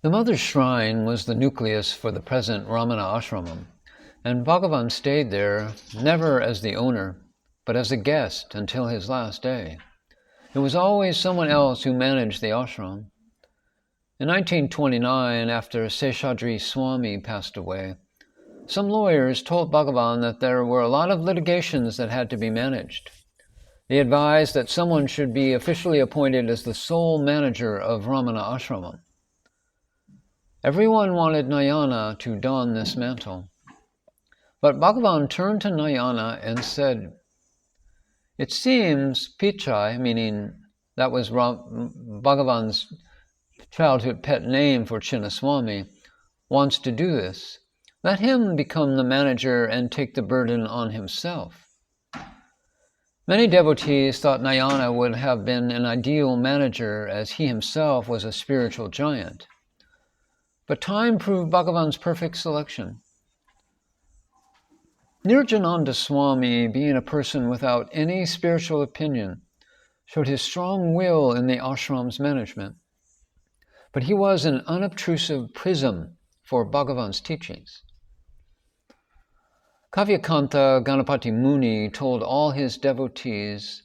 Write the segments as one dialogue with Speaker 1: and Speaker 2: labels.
Speaker 1: The mother's shrine was the nucleus for the present Ramanasramam, and Bhagavan stayed there, never as the owner, but as a guest until his last day. It was always someone else who managed the ashram. In 1929, after Seshadri Swami passed away, some lawyers told Bhagavan that there were a lot of litigations that had to be managed. They advised that someone should be officially appointed as the sole manager of Ramana Ashramam. Everyone wanted Nayana to don this mantle. But Bhagavan turned to Nayana and said, "It seems Pichai," meaning that was Bhagavan's childhood pet name for Chinna Swami, "wants to do this. Let him become the manager and take the burden on himself." Many devotees thought Nayana would have been an ideal manager as he himself was a spiritual giant. But time proved Bhagavan's perfect selection. Niranjanananda Swami, being a person without any spiritual opinion, showed his strong will in the ashram's management. But he was an unobtrusive prism for Bhagavan's teachings. Kavyakanta Ganapati Muni told all his devotees,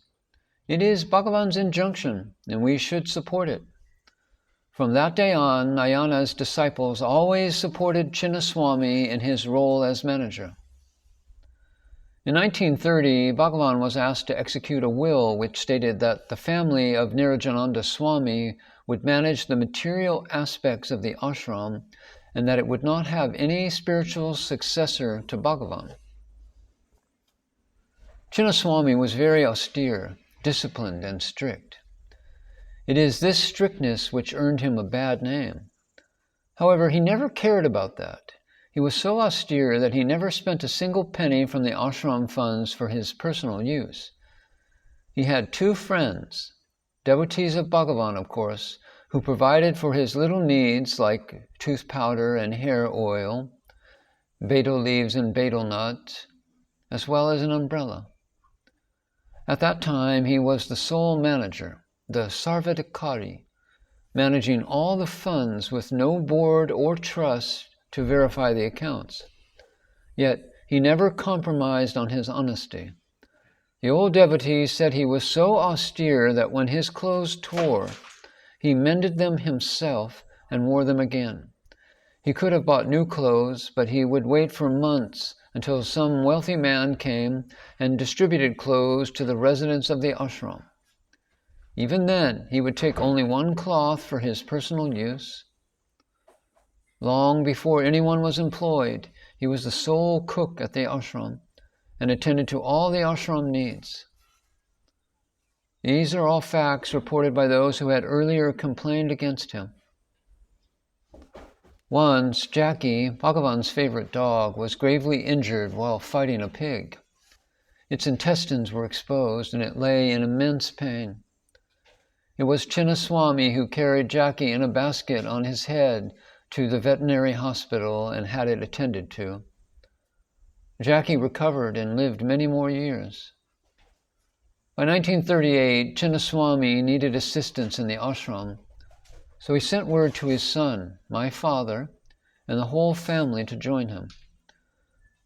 Speaker 1: "It is Bhagavan's injunction, and we should support it." From that day on, Nayana's disciples always supported Chinna Swami in his role as manager. In 1930, Bhagavan was asked to execute a will which stated that the family of Niranjanananda Swami would manage the material aspects of the ashram and that it would not have any spiritual successor to Bhagavan. Chinna Swami was very austere, disciplined, and strict. It is this strictness which earned him a bad name. However, he never cared about that. He was so austere that he never spent a single penny from the ashram funds for his personal use. He had two friends, devotees of Bhagavan, of course, who provided for his little needs like tooth powder and hair oil, betel leaves and betel nut, as well as an umbrella. At that time, he was the sole manager, the Sarvadhikari, managing all the funds with no board or trust to verify the accounts. Yet he never compromised on his honesty. The old devotee said he was so austere that when his clothes tore, he mended them himself and wore them again. He could have bought new clothes, but he would wait for months until some wealthy man came and distributed clothes to the residents of the ashram. Even then, he would take only one cloth for his personal use. Long before anyone was employed, he was the sole cook at the ashram and attended to all the ashram needs. These are all facts reported by those who had earlier complained against him. Once, Jackie, Bhagavan's favorite dog, was gravely injured while fighting a pig. Its intestines were exposed and it lay in immense pain. It was Chinna Swami who carried Jackie in a basket on his head to the veterinary hospital and had it attended to. Jackie recovered and lived many more years. By 1938, Chinna Swami needed assistance in the ashram, so he sent word to his son, my father, and the whole family to join him.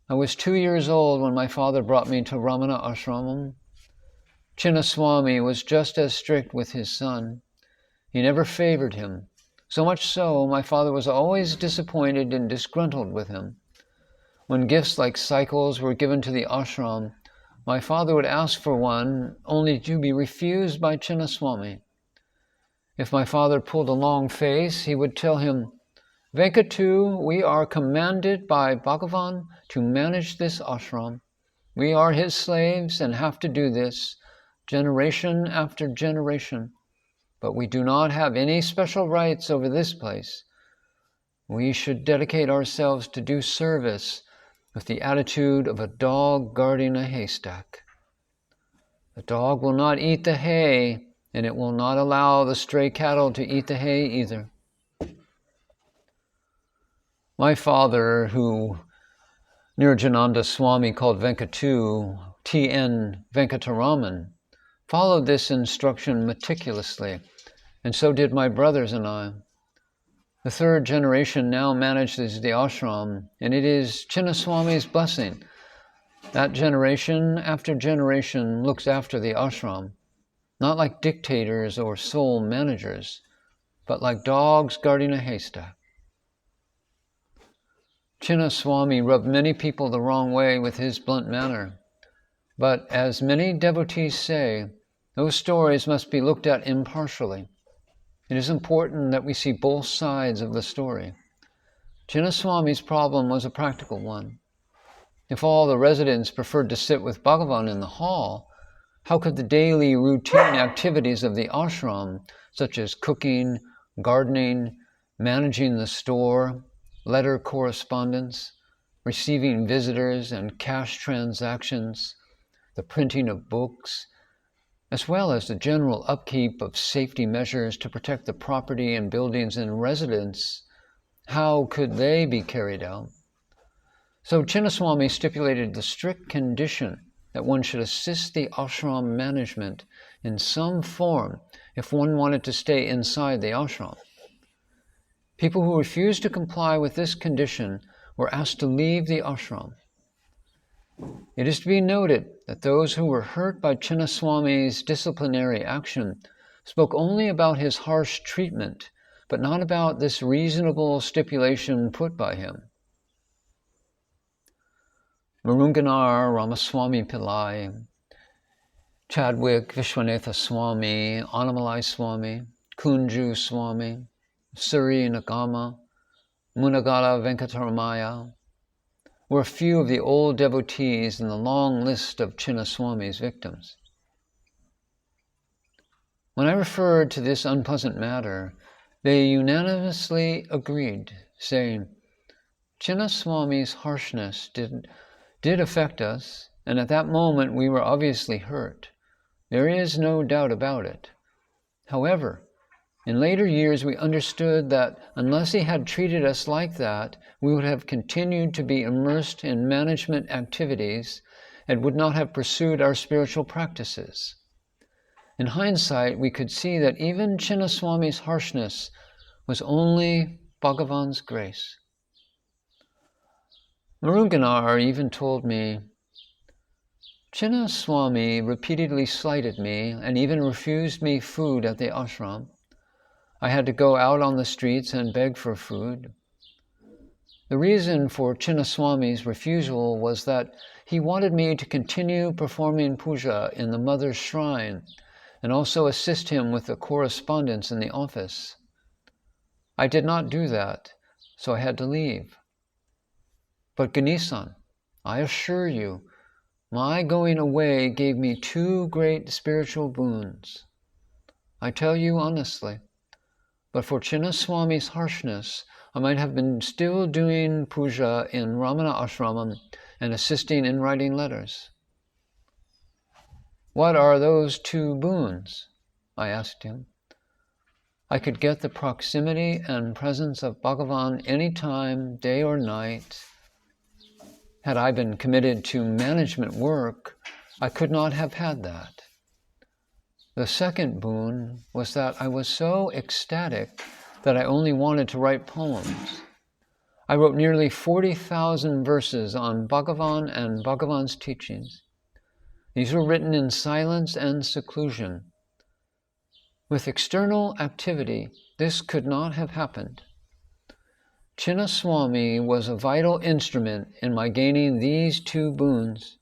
Speaker 1: I was 2 years old when my father brought me to Ramana Ashramam. Chinna Swami was just as strict with his son. He never favored him. So much so, my father was always disappointed and disgruntled with him. When gifts like cycles were given to the ashram, my father would ask for one, only to be refused by Chinna Swami. If my father pulled a long face, he would tell him, "Venkatu, we are commanded by Bhagavan to manage this ashram. We are his slaves and have to do this, generation after generation. But we do not have any special rights over this place. We should dedicate ourselves to do service with the attitude of a dog guarding a haystack. The dog will not eat the hay, and it will not allow the stray cattle to eat the hay either." My father, who Niranjanananda Swami called Venkatu, T.N. Venkataraman, followed this instruction meticulously, and so did my brothers and I. The third generation now manages the ashram, and it is Chinna Swami's blessing that generation after generation looks after the ashram, not like dictators or sole managers, but like dogs guarding a haystack. Chinna Swami rubbed many people the wrong way with his blunt manner, but as many devotees say, those stories must be looked at impartially. It is important that we see both sides of the story. Chinna Swami's problem was a practical one. If all the residents preferred to sit with Bhagavan in the hall, how could the daily routine activities of the ashram, such as cooking, gardening, managing the store, letter correspondence, receiving visitors and cash transactions, the printing of books, as well as the general upkeep of safety measures to protect the property and buildings and residents, how could they be carried out? So Chinna Swami stipulated the strict condition that one should assist the ashram management in some form if one wanted to stay inside the ashram. People who refused to comply with this condition were asked to leave the ashram. It is to be noted that those who were hurt by Chinna Swami's disciplinary action spoke only about his harsh treatment, but not about this reasonable stipulation put by him. Marunganar Ramaswamy Pillai, Chadwick Vishwanatha Swami, Annamalai Swami, Kunju Swami, Suri Nagama, Munagala Venkataramaya were a few of the old devotees in the long list of Chinna Swami's victims. When I referred to this unpleasant matter, they unanimously agreed, saying, Chinna Swami's harshness did affect us, and at that moment we were obviously hurt. There is no doubt about it. However, in later years we understood that unless he had treated us like that, we would have continued to be immersed in management activities and would not have pursued our spiritual practices. In hindsight, we could see that even Chinna Swami's harshness was only Bhagavan's grace. Marunganar even told me, Chinna Swami repeatedly slighted me and even refused me food at the ashram. I had to go out on the streets and beg for food. The reason for Chinna Swami's refusal was that he wanted me to continue performing puja in the mother's shrine and also assist him with the correspondence in the office. I did not do that, so I had to leave. But Ganesan, I assure you, my going away gave me two great spiritual boons. I tell you honestly, but for Chinna Swami's harshness, I might have been still doing puja in Ramanasramam and assisting in writing letters. What are those two boons? I asked him. I could get the proximity and presence of Bhagavan any time, day or night. Had I been committed to management work, I could not have had that. The second boon was that I was so ecstatic that I only wanted to write poems. I wrote nearly 40,000 verses on Bhagavan and Bhagavan's teachings. These were written in silence and seclusion. With external activity, this could not have happened. Chinna Swami was a vital instrument in my gaining these two boons.